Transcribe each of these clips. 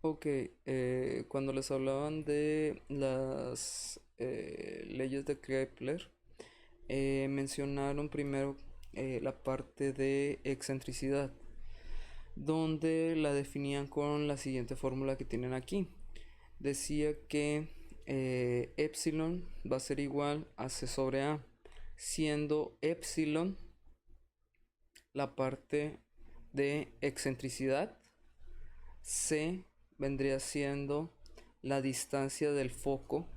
Ok, cuando les hablaban de las leyes de Kepler, mencionaron primero la parte de excentricidad, donde la definían con la siguiente fórmula que tienen aquí. Decía que epsilon va a ser igual a c sobre a, siendo epsilon la parte de excentricidad, c vendría siendo la distancia del foco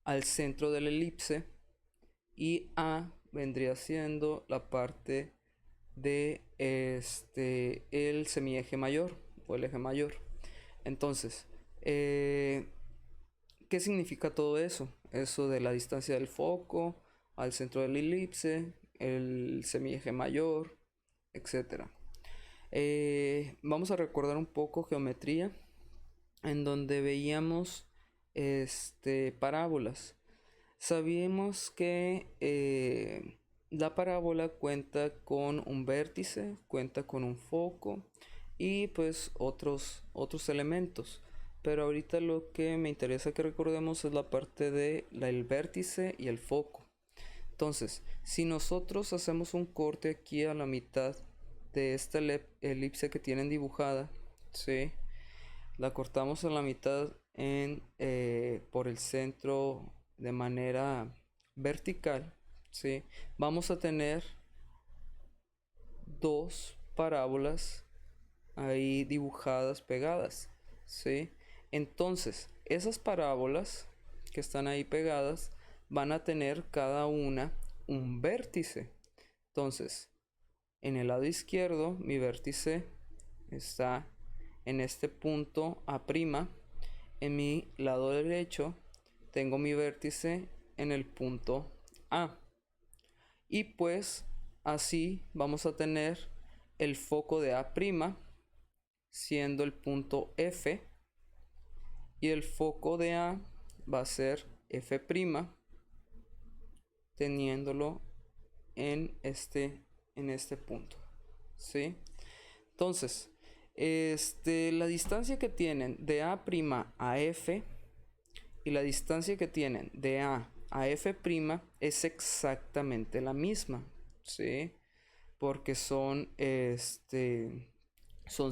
al centro de la elipse y a vendría siendo la parte de el semieje mayor o el eje mayor. Entonces, ¿qué significa todo eso? Eso de la distancia del foco al centro de la elipse, el semieje mayor, etcétera. Vamos a recordar un poco geometría en donde veíamos parábolas. Sabíamos que la parábola cuenta con un vértice, cuenta con un foco y pues otros elementos. Pero ahorita lo que me interesa que recordemos es la parte de el vértice y el foco. Entonces, si nosotros hacemos un corte aquí a la mitad de esta elipse que tienen dibujada, ¿sí? La cortamos a la mitad por el centro de manera vertical, ¿sí? Vamos a tener dos parábolas ahí dibujadas, pegadas, ¿sí? Entonces, esas parábolas que están ahí pegadas van a tener cada una un vértice. Entonces, en el lado izquierdo, mi vértice está en este punto A'. En mi lado derecho, tengo mi vértice en el punto A. Y pues así vamos a tener el foco de A', siendo el punto F. Y el foco de A va a ser F', teniéndolo en este punto. ¿Sí? Entonces, la distancia que tienen de A' a F y la distancia que tienen de a F' es exactamente la misma, ¿sí? Porque son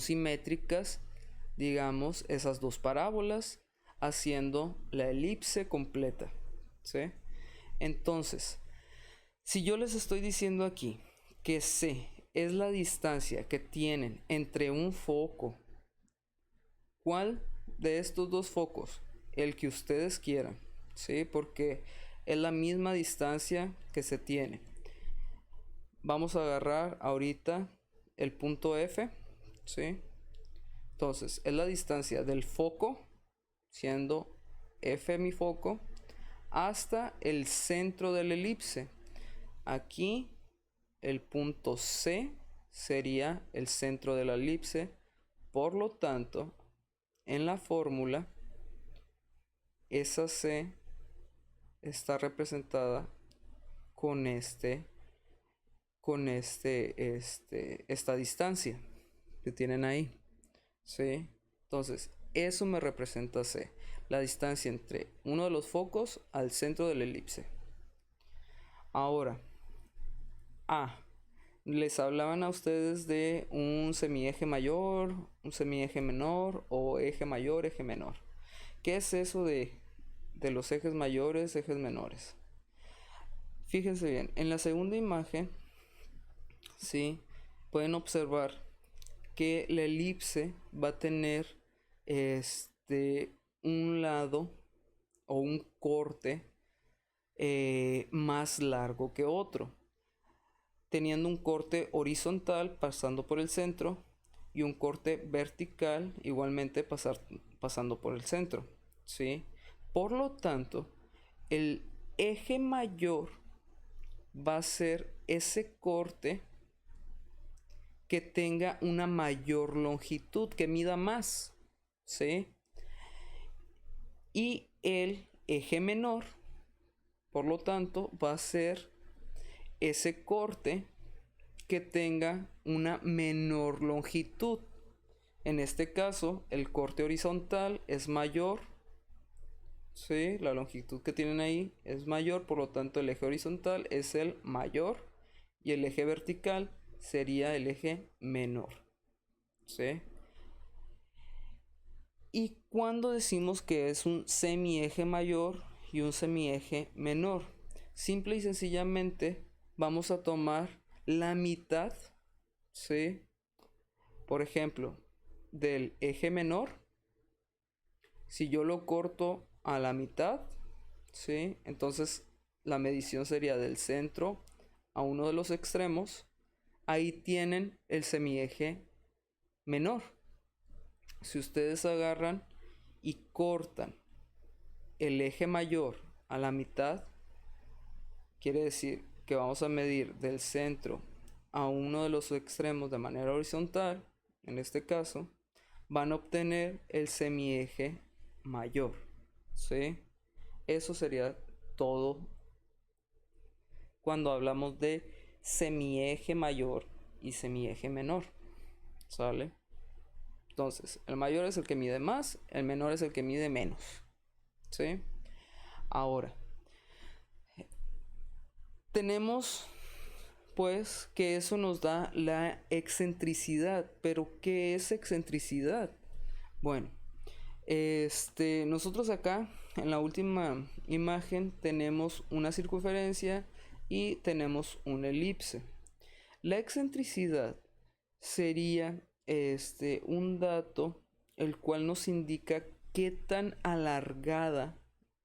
simétricas, digamos, esas dos parábolas, haciendo la elipse completa, ¿sí? Entonces, si yo les estoy diciendo aquí que C es la distancia que tienen entre un foco, ¿cuál de estos dos focos? El que ustedes quieran, ¿sí? Porque es la misma distancia que se tiene. Vamos a agarrar ahorita el punto F, ¿sí? Entonces, es la distancia del foco, siendo F mi foco, hasta el centro de la elipse. Aquí el punto C sería el centro de la elipse. Por lo tanto, en la fórmula, esa C está representada con esta distancia que tienen ahí, ¿sí? Entonces, eso me representa C, la distancia entre uno de los focos al centro de la elipse. Ahora, A. Les hablaban a ustedes de un semieje mayor, un semieje menor o eje mayor, eje menor. ¿Qué es eso de los ejes mayores, ejes menores? Fíjense bien, en la segunda imagen, sí, pueden observar que la elipse va a tener un lado o un corte más largo que otro, teniendo un corte horizontal pasando por el centro y un corte vertical igualmente pasando por el centro, ¿sí? Por lo tanto, el eje mayor va a ser ese corte que tenga una mayor longitud, que mida más, ¿sí? Y el eje menor, por lo tanto, va a ser ese corte que tenga una menor longitud. En este caso, el corte horizontal es mayor, ¿sí? La longitud que tienen ahí es mayor, por lo tanto el eje horizontal es el mayor y el eje vertical sería el eje menor, ¿sí? ¿Y cuando decimos que es un semieje mayor y un semieje menor? Simple y sencillamente vamos a tomar la mitad, ¿sí? Por ejemplo, del eje menor, si yo lo corto a la mitad, ¿sí? Entonces la medición sería del centro a uno de los extremos. Ahí tienen el semieje menor. Si ustedes agarran y cortan el eje mayor a la mitad, quiere decir que vamos a medir del centro a uno de los extremos de manera horizontal. En este caso van a obtener el semieje mayor, ¿sí? Eso sería todo cuando hablamos de semieje mayor y semieje menor, ¿sale? Entonces, el mayor es el que mide más, el menor es el que mide menos, ¿sí? Ahora, tenemos pues que eso nos da la excentricidad. Pero ¿qué es excentricidad? Bueno, nosotros acá en la última imagen tenemos una circunferencia y tenemos una elipse. La excentricidad sería un dato el cual nos indica qué tan alargada,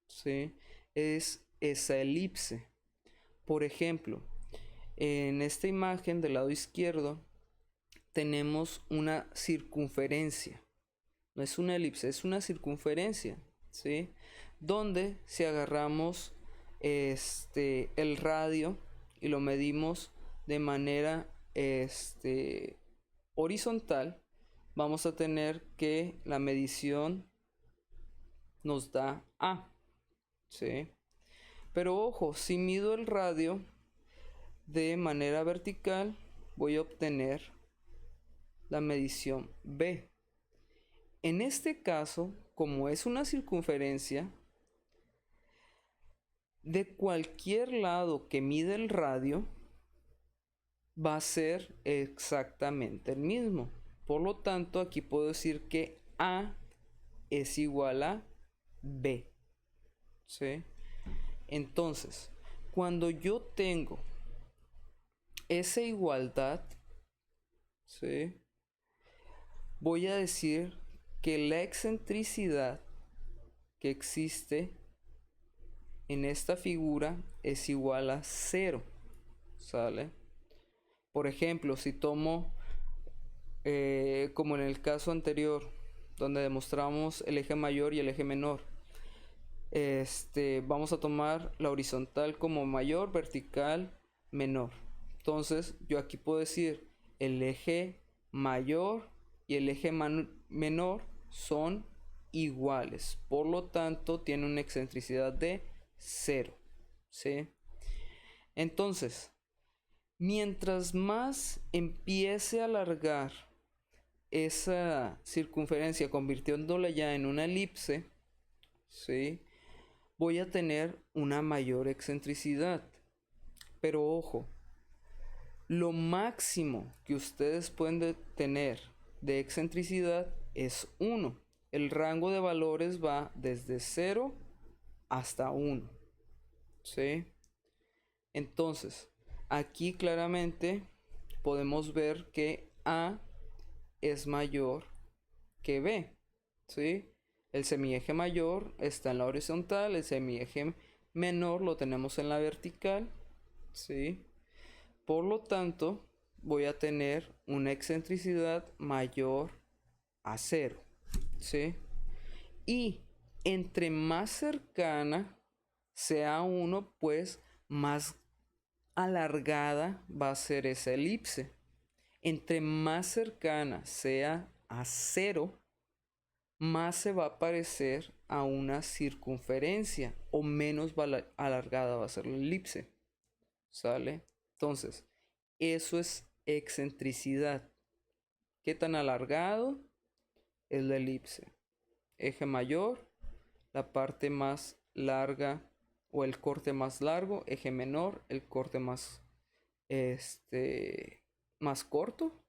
¿sí?, es esa elipse. Por ejemplo, en esta imagen del lado izquierdo tenemos una circunferencia. No es una elipse, es una circunferencia, ¿sí? Donde si agarramos el radio y lo medimos de manera horizontal, vamos a tener que la medición nos da A, ¿sí? Pero ojo, si mido el radio de manera vertical, voy a obtener la medición B. En este caso, como es una circunferencia, de cualquier lado que mide el radio, va a ser exactamente el mismo. Por lo tanto, aquí puedo decir que A es igual a B, ¿sí? Entonces, cuando yo tengo esa igualdad, ¿sí?, voy a decir que la excentricidad que existe en esta figura es igual a 0, ¿sale? Por ejemplo, si tomo como en el caso anterior donde demostramos el eje mayor y el eje menor, vamos a tomar la horizontal como mayor, vertical menor. Entonces yo aquí puedo decir el eje mayor y el eje menor son iguales, por lo tanto tiene una excentricidad de 0, ¿sí? Entonces, mientras más empiece a alargar esa circunferencia convirtiéndola ya en una elipse, ¿sí?, voy a tener una mayor excentricidad. Pero ojo, lo máximo que ustedes pueden tener de excentricidad es 1. El rango de valores va desde 0 hasta 1, ¿sí? Entonces, aquí claramente podemos ver que A es mayor que B, ¿sí? El semieje mayor está en la horizontal, el semieje menor lo tenemos en la vertical, ¿sí? Por lo tanto, voy a tener una excentricidad mayor a 0, ¿sí? Y entre más cercana sea 1, pues más alargada va a ser esa elipse. Entre más cercana sea a 0, más se va a parecer a una circunferencia o menos alargada va a ser la elipse, ¿sale? Entonces, eso es excentricidad. ¿Qué tan alargado es la elipse. Eje mayor, la parte más larga o el corte más largo. Eje menor, el corte más, más corto.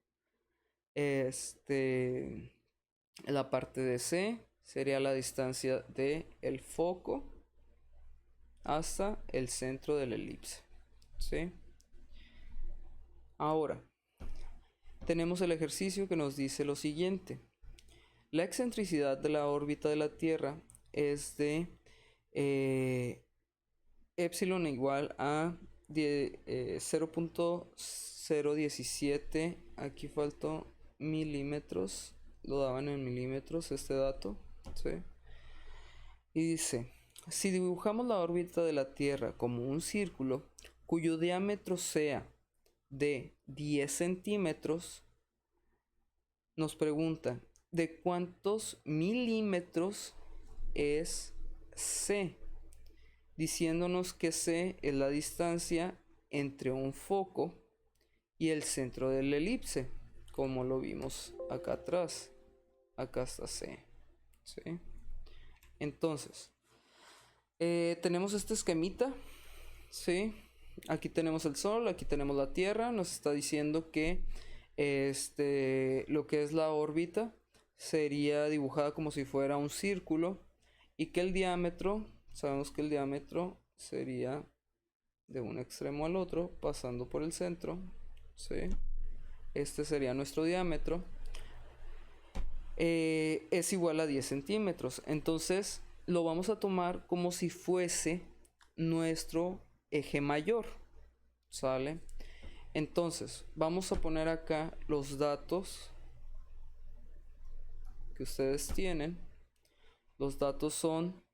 La parte de C sería la distancia de el foco hasta el centro de la elipse. ¿Sí? Ahora, tenemos el ejercicio que nos dice lo siguiente. La excentricidad de la órbita de la Tierra es de epsilon igual a 0.017. Aquí faltó milímetros. Lo daban en milímetros este dato. ¿Sí? Y dice, si dibujamos la órbita de la Tierra como un círculo cuyo diámetro sea de 10 centímetros, nos pregunta de cuántos milímetros es C, diciéndonos que C es la distancia entre un foco y el centro de la elipse, como lo vimos acá atrás. Acá está C. ¿Sí? Entonces, tenemos este esquemita. ¿Sí? Aquí tenemos el Sol, aquí tenemos la Tierra. Nos está diciendo que lo que es la órbita sería dibujada como si fuera un círculo y que el diámetro, sabemos que el diámetro sería de un extremo al otro pasando por el centro. ¿Sí? Este sería nuestro diámetro. Es igual a 10 centímetros. Entonces lo vamos a tomar como si fuese nuestro eje mayor. ¿Sale? Entonces vamos a poner acá los datos que ustedes tienen. Los datos son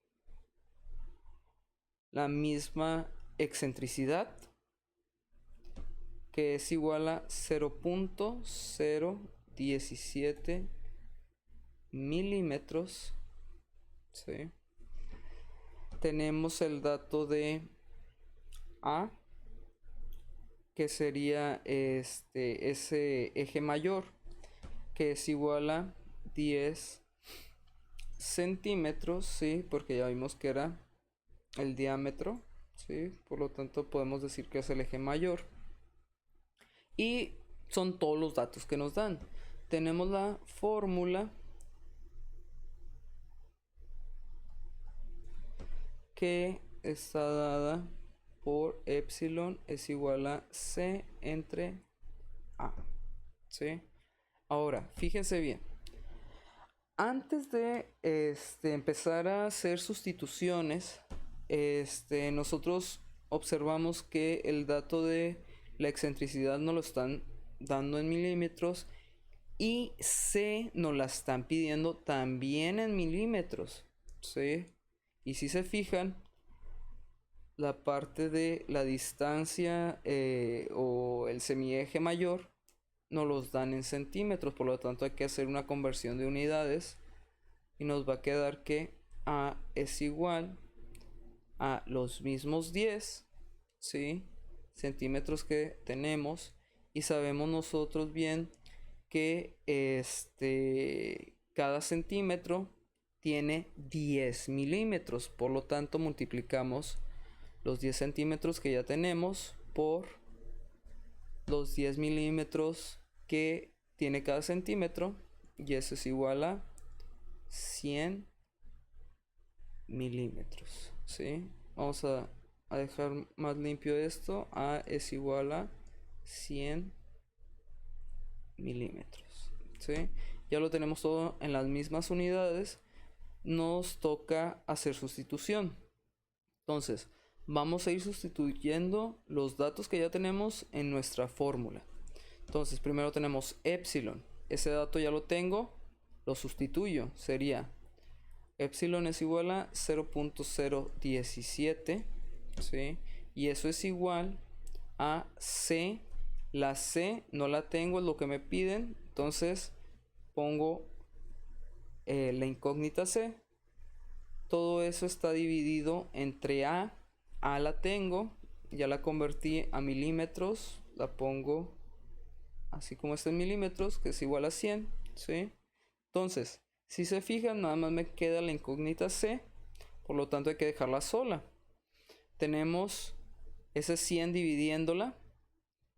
la misma excentricidad, que es igual a 0.017 milímetros. ¿Sí? Tenemos el dato de A, que sería ese eje mayor, que es igual a 10 centímetros, ¿sí? Porque ya vimos que era el diámetro, ¿sí? Por lo tanto podemos decir que es el eje mayor. Y son todos los datos que nos dan. Tenemos la fórmula que está dada por epsilon es igual a C entre A. ¿Sí? Ahora, fíjense bien. Antes de empezar a hacer sustituciones, nosotros observamos que el dato de la excentricidad nos lo están dando en milímetros y C nos la están pidiendo también en milímetros. ¿Sí? Y si se fijan, la parte de la distancia o el semieje mayor nos los dan en centímetros, por lo tanto hay que hacer una conversión de unidades y nos va a quedar que A es igual a los mismos 10, ¿sí? Centímetros que tenemos, y sabemos nosotros bien que cada centímetro tiene 10 milímetros, por lo tanto multiplicamos los 10 centímetros que ya tenemos por los 10 milímetros que tiene cada centímetro, y eso es igual a 100 milímetros. ¿Sí? Vamos a dejar más limpio esto. A es igual a 100 milímetros. ¿Sí? Ya lo tenemos todo en las mismas unidades. Nos toca hacer sustitución. Entonces vamos a ir sustituyendo los datos que ya tenemos en nuestra fórmula. Entonces primero tenemos epsilon. Ese dato ya lo tengo, lo sustituyo. Sería epsilon es igual a 0.017, ¿sí? Y eso es igual a C. La C no la tengo, es lo que me piden. Entonces pongo la incógnita C. Todo eso está dividido entre A. A la tengo, ya la convertí a milímetros, la pongo así como está en milímetros, que es igual a 100, ¿sí? Entonces Si se fijan, nada más me queda la incógnita C, por lo tanto hay que dejarla sola. Tenemos ese 100 dividiéndola,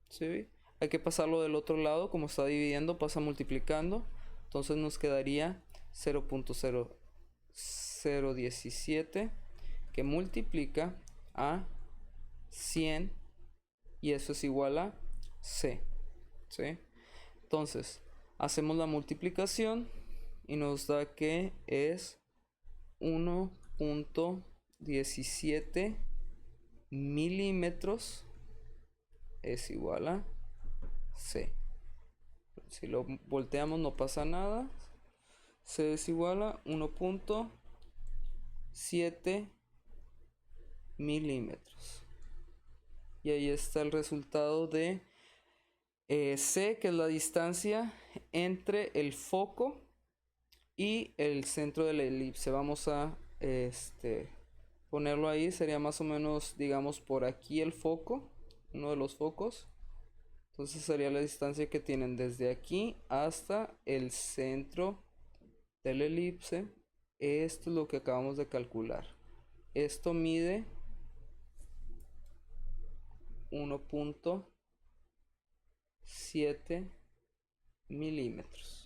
¿sí? Hay que pasarlo del otro lado, como está dividiendo, pasa multiplicando. Entonces nos quedaría 0.0017 que multiplica a 100 y eso es igual a C, ¿sí? Entonces hacemos la multiplicación y nos da que es 1.17 milímetros es igual a C. Si lo volteamos no pasa nada. C es igual a 1.7 milímetros. Y ahí está el resultado de C, que es la distancia entre el foco y el centro de la elipse. Vamos a ponerlo ahí. Sería más o menos, digamos, por aquí el foco, uno de los focos. Entonces sería la distancia que tienen desde aquí hasta el centro de la elipse. Esto es lo que acabamos de calcular. Esto mide 1.7 milímetros.